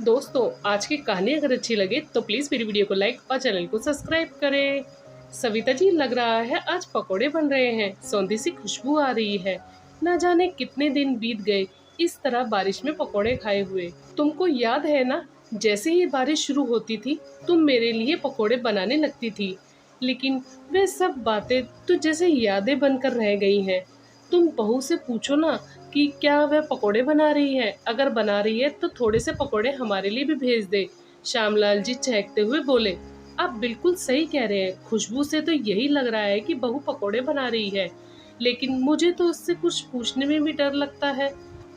दोस्तों, आज की कहानी अगर अच्छी लगे तो प्लीज़ मेरी वीडियो को लाइक और चैनल को सब्सक्राइब करें। सविता जी, लग रहा है आज पकोड़े बन रहे हैं। सौंधी सी खुशबू आ रही है। ना जाने कितने दिन बीत गए इस तरह बारिश में पकोड़े खाए हुए। तुमको याद है ना, जैसे ही बारिश शुरू होती थी तुम मेरे लिए पकोड़े बनाने लगती थी। लेकिन वे सब बातें तो जैसे यादें बनकर रह गई हैं। तुम बहू से पूछो ना कि क्या वह पकोड़े बना रही है। अगर बना रही है तो थोड़े से पकोड़े हमारे लिए भी भेज दे। श्यामलाल जी चहकते हुए बोले। आप बिल्कुल सही कह रहे हैं। खुशबू से तो यही लग रहा है कि बहू पकोड़े बना रही है। लेकिन मुझे तो उससे कुछ पूछने में भी डर लगता है।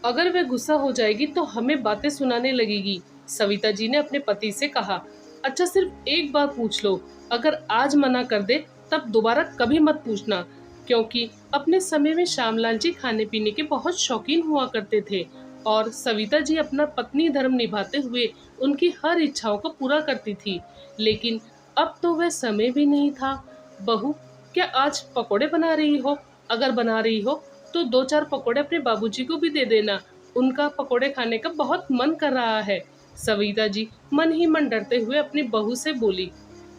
अगर वह गुस्सा हो जाएगी तो हमें बातें सुनाने लगेगी। सविता जी ने अपने पति से कहा। अच्छा, सिर्फ एक बार पूछ लो। अगर आज मना कर दे तब दोबारा कभी मत पूछना। क्योंकि अपने समय में श्यामलाल जी खाने पीने के बहुत शौकीन हुआ करते थे और सविता जी अपना पत्नी धर्म निभाते हुए उनकी हर इच्छाओं को पूरा करती थी। लेकिन अब तो वह समय भी नहीं था। बहू, क्या आज पकोड़े बना रही हो? अगर बना रही हो तो दो चार पकोड़े अपने बाबूजी को भी दे देना। उनका पकोड़े खाने का बहुत मन कर रहा है। सविता जी मन ही मन डरते हुए अपनी बहू से बोली।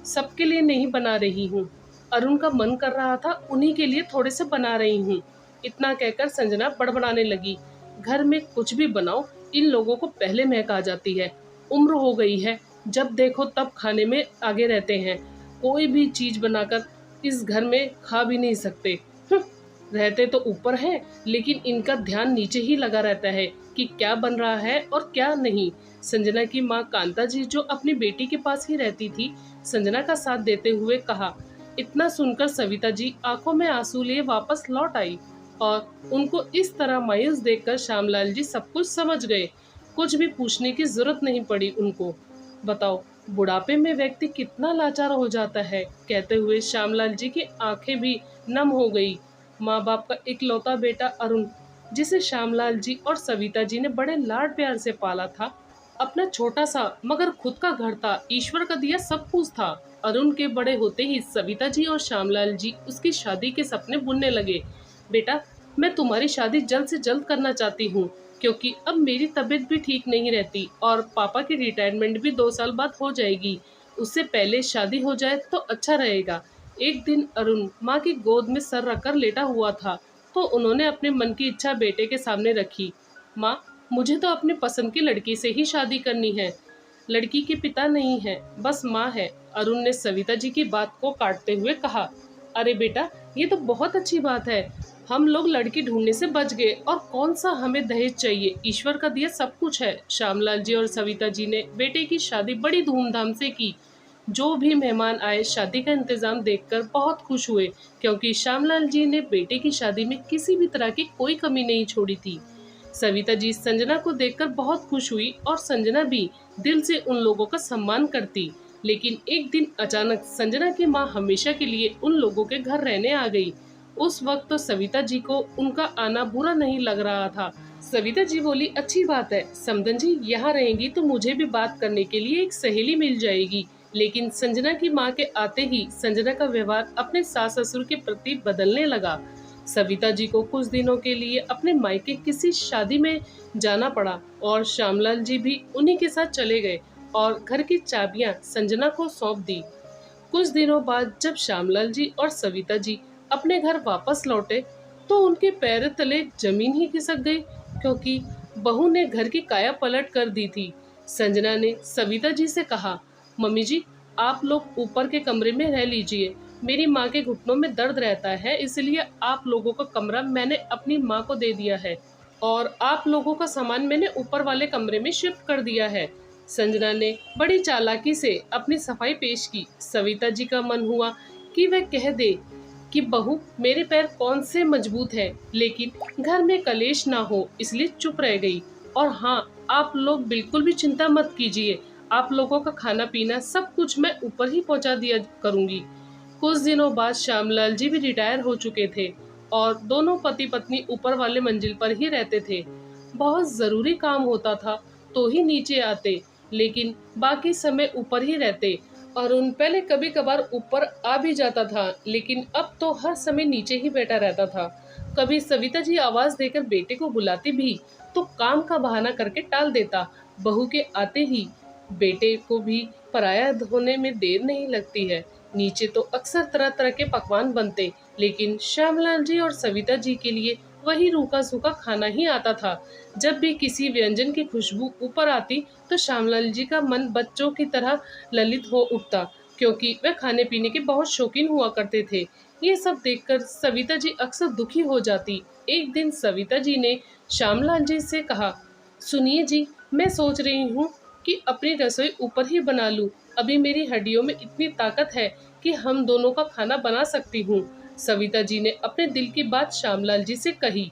सबके लिए नहीं बना रही हूँ। अरुण का मन कर रहा था, उन्हीं के लिए थोड़े से बना रही हूँ। इतना कहकर संजना बड़बड़ाने लगी। घर में कुछ भी बनाओ, इन लोगों को पहले महक आ जाती है। उम्र हो गई है, जब देखो तब खाने में आगे रहते हैं। कोई भी चीज बनाकर इस घर में खा भी नहीं सकते। हम्म, रहते तो ऊपर हैं, लेकिन इनका ध्यान नीचे ही लगा रहता है कि क्या बन रहा है और क्या नहीं। संजना की माँ कांता जी, जो अपनी बेटी के पास ही रहती थी, संजना का साथ देते हुए कहा। इतना सुनकर सविता जी आंखों में आंसू लिए वापस लौट आई और उनको इस तरह मायूस देखकर श्यामलाल जी सब कुछ समझ गए। कुछ भी पूछने की जरूरत नहीं पड़ी उनको। बताओ, बुढ़ापे में व्यक्ति कितना लाचार हो जाता है। कहते हुए श्यामलाल जी की आंखें भी नम हो गई। माँ बाप का इकलौता बेटा अरुण, जिसे श्यामलाल जी और सविता जी ने बड़े लाड प्यार से पाला था, अपना छोटा सा मगर खुद का घर था, ईश्वर का दिया सब कुछ था। अरुण के बड़े होते ही सविता जी और श्यामलाल जी उसकी शादी के सपने बुनने लगे। बेटा, मैं तुम्हारी शादी जल्द से जल्द करना चाहती हूँ, क्योंकि अब मेरी तबीयत भी ठीक नहीं रहती और पापा की रिटायरमेंट भी 2 साल बाद हो जाएगी। उससे पहले शादी हो जाए तो अच्छा रहेगा। एक दिन अरुण माँ की गोद में सर रखकर लेटा हुआ था, तो उन्होंने अपने मन की इच्छा बेटे के सामने रखी। माँ, मुझे तो अपने पसंद की लड़की से ही शादी करनी है। लड़की के पिता नहीं है, बस माँ है। अरुण ने सविता जी की बात को काटते हुए कहा। अरे बेटा, ये तो बहुत अच्छी बात है। हम लोग लड़की ढूंढने से बच गए और कौन सा हमें दहेज चाहिए। ईश्वर का दिया सब कुछ है। श्यामलाल जी और सविता जी ने बेटे की शादी बड़ी धूमधाम से की। जो भी मेहमान आए शादी का इंतजाम देखकर बहुत खुश हुए, क्योंकि श्यामलाल जी ने बेटे की शादी में किसी भी तरह की कोई कमी नहीं छोड़ी थी। सविता जी संजना को देखकर बहुत खुश हुई और संजना भी दिल से उन लोगों का सम्मान करती। लेकिन एक दिन अचानक संजना की माँ हमेशा के लिए उन लोगों के घर रहने आ गई। उस वक्त तो सविता जी को उनका आना बुरा नहीं लग रहा था। सविता जी बोली, अच्छी बात है, समधन जी यहाँ रहेंगी तो मुझे भी बात करने के लिए एक सहेली मिल जाएगी। लेकिन संजना की माँ के आते ही संजना का व्यवहार अपने सास ससुर के प्रति बदलने लगा। सविता जी को कुछ दिनों के लिए अपने मायके किसी शादी में जाना पड़ा और श्यामलाल जी भी उन्हीं के साथ चले गए और घर की चाबियां संजना को सौंप दी। कुछ दिनों बाद जब श्यामलाल जी और सविता जी अपने घर वापस लौटे तो उनके पैर तले जमीन ही खिसक गई, क्योंकि बहू ने घर की काया पलट कर दी थी। संजना ने सविता जी से कहा, मम्मी जी, आप लोग ऊपर के कमरे में रह लीजिए। मेरी माँ के घुटनों में दर्द रहता है, इसलिए आप लोगों का कमरा मैंने अपनी माँ को दे दिया है और आप लोगों का सामान मैंने ऊपर वाले कमरे में शिफ्ट कर दिया है। संजना ने बड़ी चालाकी से अपनी सफाई पेश की। सविता जी का मन हुआ कि वह कह दे कि बहू, मेरे पैर कौन से मजबूत है, लेकिन घर में कलेश ना हो इसलिए चुप रह गई। और हाँ, आप लोग बिल्कुल भी चिंता मत कीजिए, आप लोगों का खाना पीना सब कुछ मैं ऊपर ही पहुंचा दिया करूंगी। कुछ दिनों बाद श्यामलाल जी भी रिटायर हो चुके थे और दोनों पति पत्नी ऊपर वाले मंजिल पर ही रहते थे। बहुत जरूरी काम होता था तो ही नीचे आते, लेकिन बाकी समय ऊपर ही रहते। अरुण पहले कभी कभार ऊपर आ भी जाता था, लेकिन अब तो हर समय नीचे ही बैठा रहता था। कभी सविता जी आवाज देकर बेटे को बुलाती भी तो काम का बहाना करके टाल देता। बहू के आते ही बेटे को भी पराया होने में देर नहीं लगती है। नीचे तो अक्सर तरह तरह के पकवान बनते, लेकिन श्यामलाल जी और सविता जी के लिए वही रूखा सूखा खाना ही आता था। जब भी किसी व्यंजन की खुशबू ऊपर आती तो श्यामलाल जी का मन बच्चों की तरह ललित हो उठता, क्योंकि वे खाने पीने के बहुत शौकीन हुआ करते थे। ये सब देखकर सविता जी अक्सर दुखी हो जाती। एक दिन सविता जी ने श्यामलाल जी से कहा, सुनिए जी, मैं सोच रही हूँ कि अपनी रसोई ऊपर ही बना लूँ। अभी मेरी हड्डियों में इतनी ताकत है कि हम दोनों का खाना बना सकती हूँ। सविता जी ने अपने दिल की बात श्यामलाल जी से कही।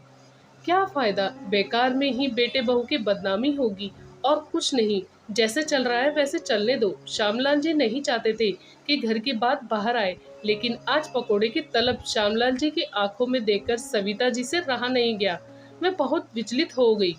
क्या फायदा, बेकार में ही बेटे बहू की बदनामी होगी और कुछ नहीं। जैसे चल रहा है वैसे चलने दो। श्यामलाल जी नहीं चाहते थे कि घर की बात बाहर आए, लेकिन आज पकोड़े की तलब श्यामलाल जी की आंखों में देखकर सविता जी से रहा नहीं गया। मैं बहुत विचलित हो गई।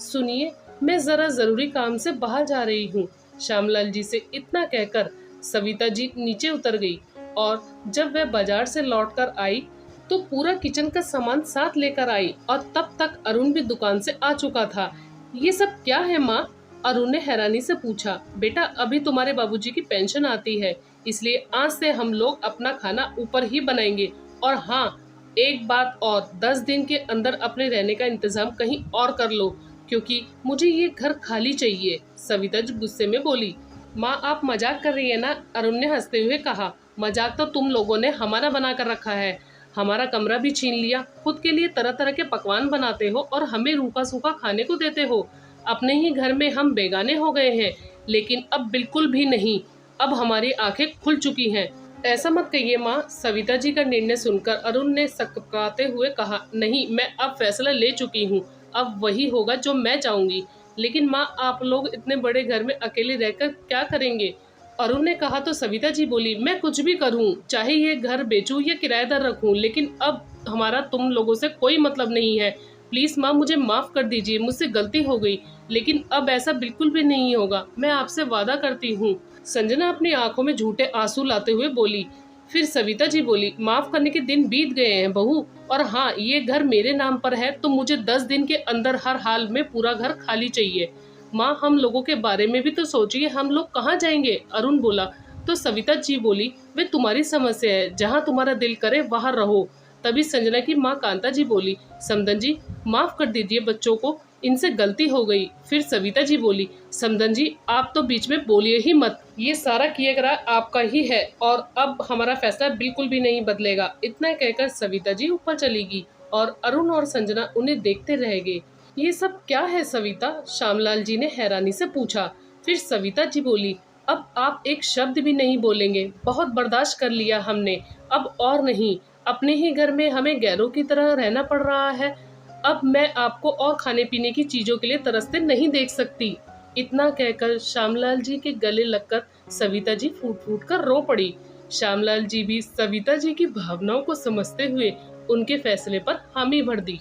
सुनिए, मैं जरा जरूरी काम से बाहर जा रही हूँ। श्यामलाल जी से इतना कहकर सविता जी नीचे उतर गई, और जब वह बाजार से लौटकर आई तो पूरा किचन का सामान साथ लेकर आई, और तब तक अरुण भी दुकान से आ चुका था। ये सब क्या है माँ? अरुण ने हैरानी से पूछा। बेटा, अभी तुम्हारे बाबूजी की पेंशन आती है, इसलिए आज से हम लोग अपना खाना ऊपर ही बनाएंगे। और हाँ, एक बात और, 10 दिन के अंदर अपने रहने का इंतजाम कहीं और कर लो, क्योंकि मुझे ये घर खाली चाहिए। सविता जी गुस्से में बोली। माँ, आप मजाक कर रही है ना? अरुण ने हंसते हुए कहा। मजाक तो तुम लोगों ने हमारा बना कर रखा है। हमारा कमरा भी छीन लिया, खुद के लिए तरह तरह के पकवान बनाते हो और हमें रूखा सूखा खाने को देते हो। अपने ही घर में हम बेगाने हो गए हैं, लेकिन अब बिल्कुल भी नहीं। अब हमारी आंखें खुल चुकी हैं। ऐसा मत कहिए माँ। सविता जी का निर्णय सुनकर अरुण ने सकपकाते हुए कहा, नहीं, मैं अब फैसला ले चुकी हूँ। अब वही होगा जो मैं चाहूंगी। लेकिन माँ, आप लोग इतने बड़े घर में अकेले रहकर क्या करेंगे? अरुण ने कहा तो सविता जी बोली, मैं कुछ भी करूं, चाहे ये घर बेचूं या किराएदार रखूं, लेकिन अब हमारा तुम लोगों से कोई मतलब नहीं है। प्लीज माँ, मुझे माफ कर दीजिए, मुझसे गलती हो गई, लेकिन अब ऐसा बिल्कुल भी नहीं होगा। मैं आपसे वादा करती हूँ। संजना अपनी आंखों में झूठे आंसू लाते हुए बोली। फिर सविता जी बोली, माफ करने के दिन बीत गए हैं बहू, और हाँ, ये घर मेरे नाम पर है तो मुझे 10 दिन के अंदर हर हाल में पूरा घर खाली चाहिए। माँ, हम लोगों के बारे में भी तो सोचिए, हम लोग कहाँ जाएंगे? अरुण बोला। तो सविता जी बोली, वे तुम्हारी समस्या है, जहाँ तुम्हारा दिल करे वहाँ रहो। तभी संजना की माँ कांता जी बोली, समदन जी, माफ कर दीजिए बच्चों को, इनसे गलती हो गई। फिर सविता जी बोली, समदन जी, आप तो बीच में बोलिए ही मत, ये सारा किया करा आपका ही है और अब हमारा फैसला बिल्कुल भी नहीं बदलेगा। इतना कहकर सविता जी ऊपर चली गई और अरुण और संजना उन्हें देखते रह गए। ये सब क्या है सविता? श्यामलाल जी ने हैरानी से पूछा। फिर सविता जी बोली, अब आप एक शब्द भी नहीं बोलेंगे। बहुत बर्दाश्त कर लिया हमने, अब और नहीं। अपने ही घर में हमें गैरों की तरह रहना पड़ रहा है। अब मैं आपको और खाने पीने की चीजों के लिए तरसते नहीं देख सकती। इतना कहकर श्यामलाल जी के गले लगकर सविता जी फूट फूट कर रो पड़ी। श्यामलाल जी भी सविता जी की भावनाओं को समझते हुए उनके फैसले पर हामी भर दी।